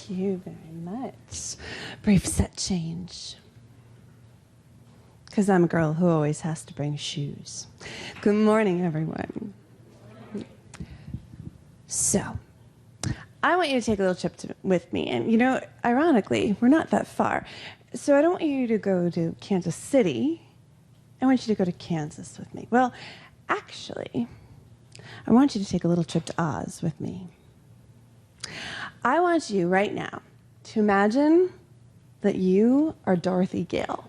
Thank you very much. Brief set change. Because I'm a girl who always has to bring shoes. Good morning, everyone. So, I want you to take a little trip with me. And, you know, ironically, we're not that far. So I don't want you to go to Kansas City. I want you to go to Kansas with me. Well, actually, I want you to take a little trip to Oz with me. I want you right now to imagine that you are Dorothy Gale.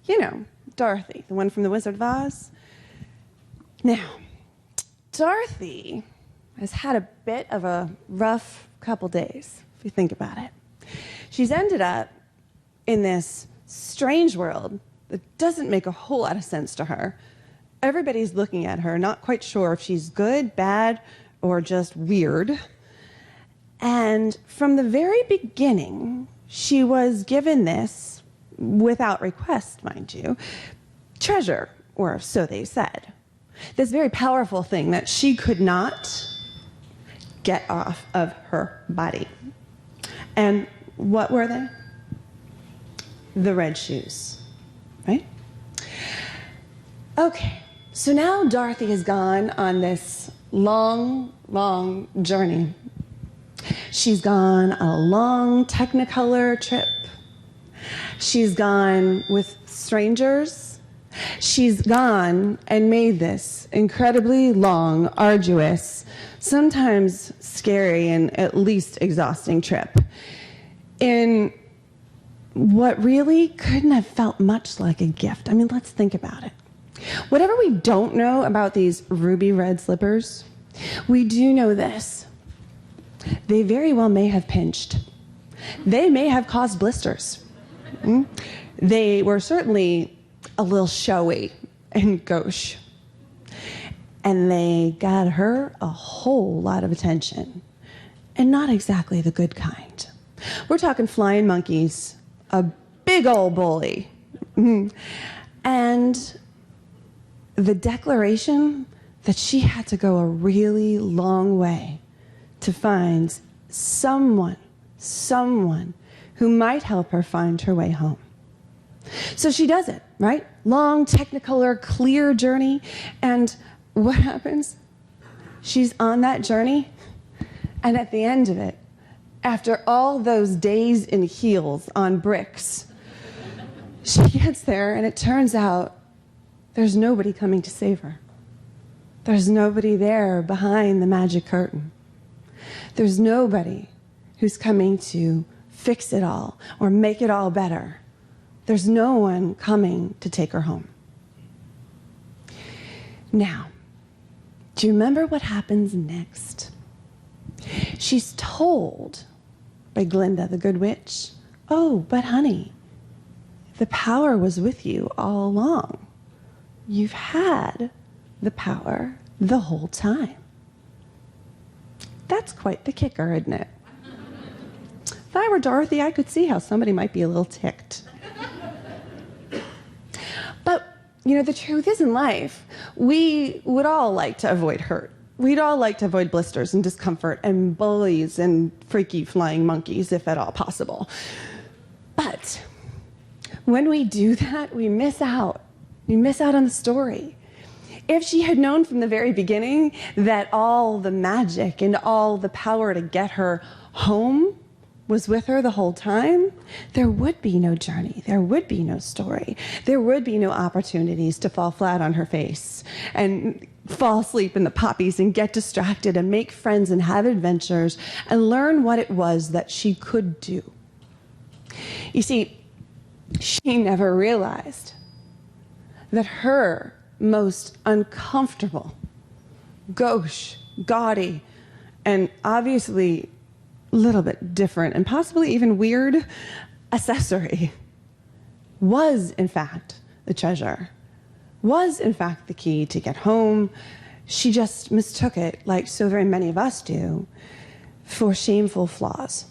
You know, Dorothy, the one from The Wizard of Oz. Now, Dorothy has had a bit of a rough couple days, if you think about it. She's ended up in this strange world that doesn't make a whole lot of sense to her. Everybody's looking at her, not quite sure if she's good, bad, or just weird. And from the very beginning, she was given this, without request, mind you, treasure, or so they said. This very powerful thing that she could not get off of her body. And what were they? The red shoes, right? Okay, so now Dorothy has gone on this long, long journey. She's gone on a long Technicolor trip. She's gone with strangers. She's gone and made this incredibly long, arduous, sometimes scary and at least exhausting trip in what really couldn't have felt much like a gift. I mean, let's think about it. Whatever we don't know about these ruby red slippers, we do know this. They very well may have pinched. They may have caused blisters. They were certainly a little showy and gauche. And they got her a whole lot of attention. And not exactly the good kind. We're talking flying monkeys, a big old bully. And the declaration that she had to go a really long way to find someone who might help her find her way home. So she does it, right? Long, Technicolor, clear journey. And what happens? She's on that journey, and at the end of it, after all those days in heels on bricks, she gets there, and it turns out there's nobody coming to save her. There's nobody there behind the magic curtain. There's nobody who's coming to fix it all or make it all better. There's no one coming to take her home. Now, do you remember what happens next? She's told by Glinda, the good witch, "Oh, but honey, the power was with you all along. You've had the power the whole time." That's quite the kicker, isn't it? If I were Dorothy, I could see how somebody might be a little ticked. But, you know, the truth is in life, we would all like to avoid hurt. We'd all like to avoid blisters and discomfort and bullies and freaky flying monkeys, if at all possible. But when we do that, we miss out. We miss out on the story. If she had known from the very beginning that all the magic and all the power to get her home was with her the whole time, there would be no journey. There would be no story. There would be no opportunities to fall flat on her face and fall asleep in the poppies and get distracted and make friends and have adventures and learn what it was that she could do. You see, she never realized that her most uncomfortable, gauche, gaudy, and obviously a little bit different and possibly even weird accessory was, in fact, the treasure, was, in fact, the key to get home. She just mistook it, like so very many of us do, for shameful flaws,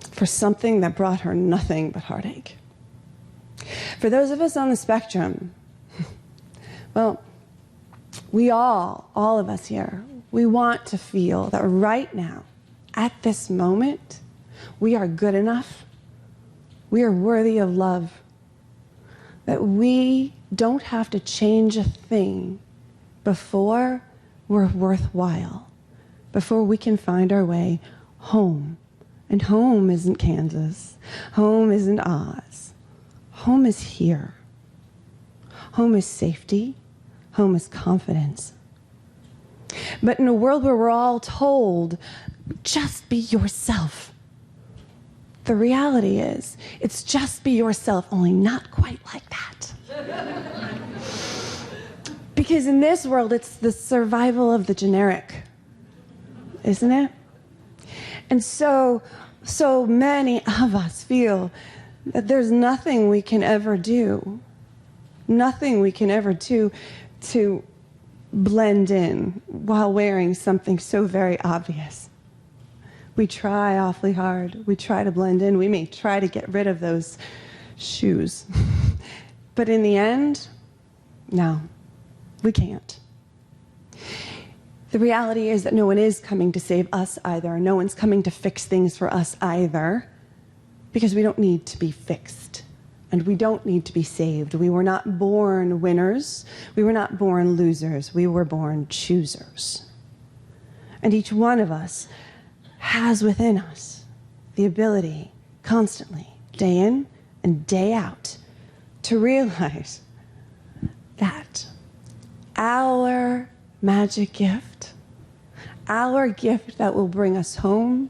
for something that brought her nothing but heartache. For those of us on the spectrum, well, we all of us here, we want to feel that right now, at this moment, we are good enough, we are worthy of love, that we don't have to change a thing before we're worthwhile, before we can find our way home. And home isn't Kansas. Home isn't Oz. Home is here. Home is safety. Home is confidence. But in a world where we're all told, just be yourself, the reality is, it's just be yourself, only not quite like that. Because in this world, it's the survival of the generic, isn't it? And so many of us feel that there's nothing we can ever do, nothing we can ever do to blend in while wearing something so very obvious. We try awfully hard. We try to blend in. We may try to get rid of those shoes. But in the end, no, we can't. The reality is that no one is coming to save us either. No one's coming to fix things for us either, because we don't need to be fixed. And we don't need to be saved. We were not born winners. We were not born losers. We were born choosers. And each one of us has within us the ability constantly, day in and day out, to realize that our magic gift, our gift that will bring us home,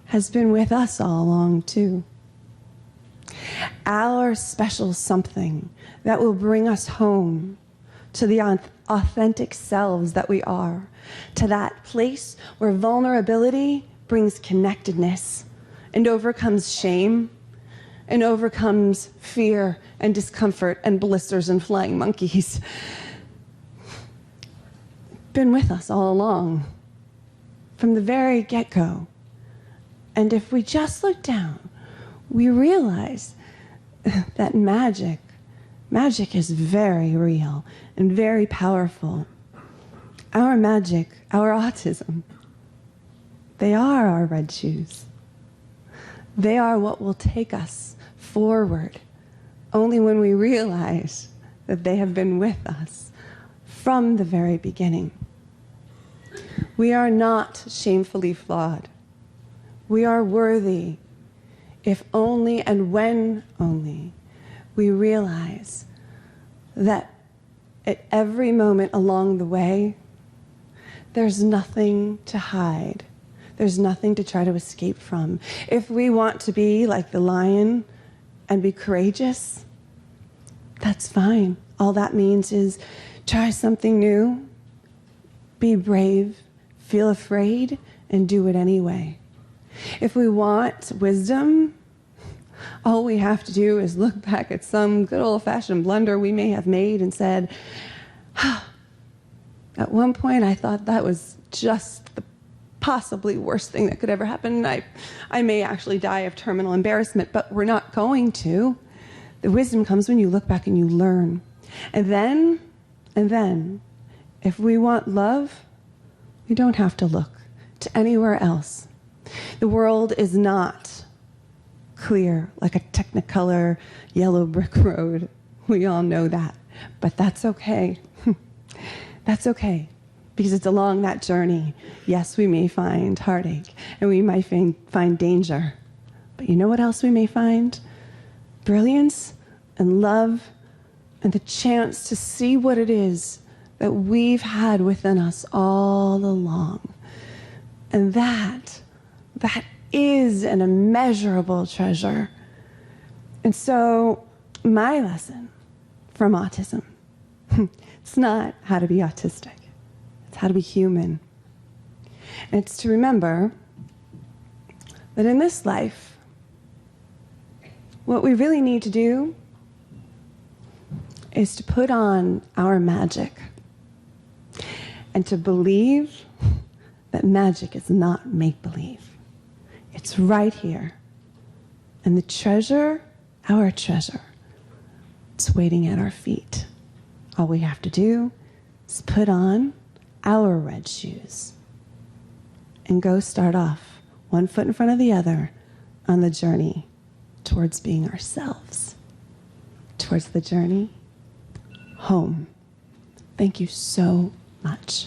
has been with us all along too. Our special something that will bring us home to the authentic selves that we are, to that place where vulnerability brings connectedness and overcomes shame and overcomes fear and discomfort and blisters and flying monkeys. Been with us all along, from the very get-go. And if we just look down, we realize that magic is very real and very powerful. Our magic, our autism, they are our red shoes. They are what will take us forward only when we realize that they have been with us from the very beginning. We are not shamefully flawed. We are worthy if only and when only we realize that at every moment along the way, there's nothing to hide. There's nothing to try to escape from. If we want to be like the lion and be courageous, that's fine. All that means is try something new, be brave, feel afraid, and do it anyway. If we want wisdom, all we have to do is look back at some good old-fashioned blunder we may have made and said, at one point I thought that was just the possibly worst thing that could ever happen. I may actually die of terminal embarrassment, but we're not going to. The wisdom comes when you look back and you learn. And then, if we want love, we don't have to look to anywhere else. The world is not clear like a Technicolor yellow brick road. We all know that. But that's okay. That's okay. Because it's along that journey. Yes, we may find heartache and we might find danger. But you know what else we may find? Brilliance and love and the chance to see what it is that we've had within us all along. And that is an immeasurable treasure. And so my lesson from autism, it's not how to be autistic. It's how to be human. And it's to remember that in this life, what we really need to do is to put on our magic and to believe that magic is not make-believe. It's right here. And the treasure, our treasure, it's waiting at our feet. All we have to do is put on our red shoes and go start off one foot in front of the other on the journey towards being ourselves, towards the journey home. Thank you so much.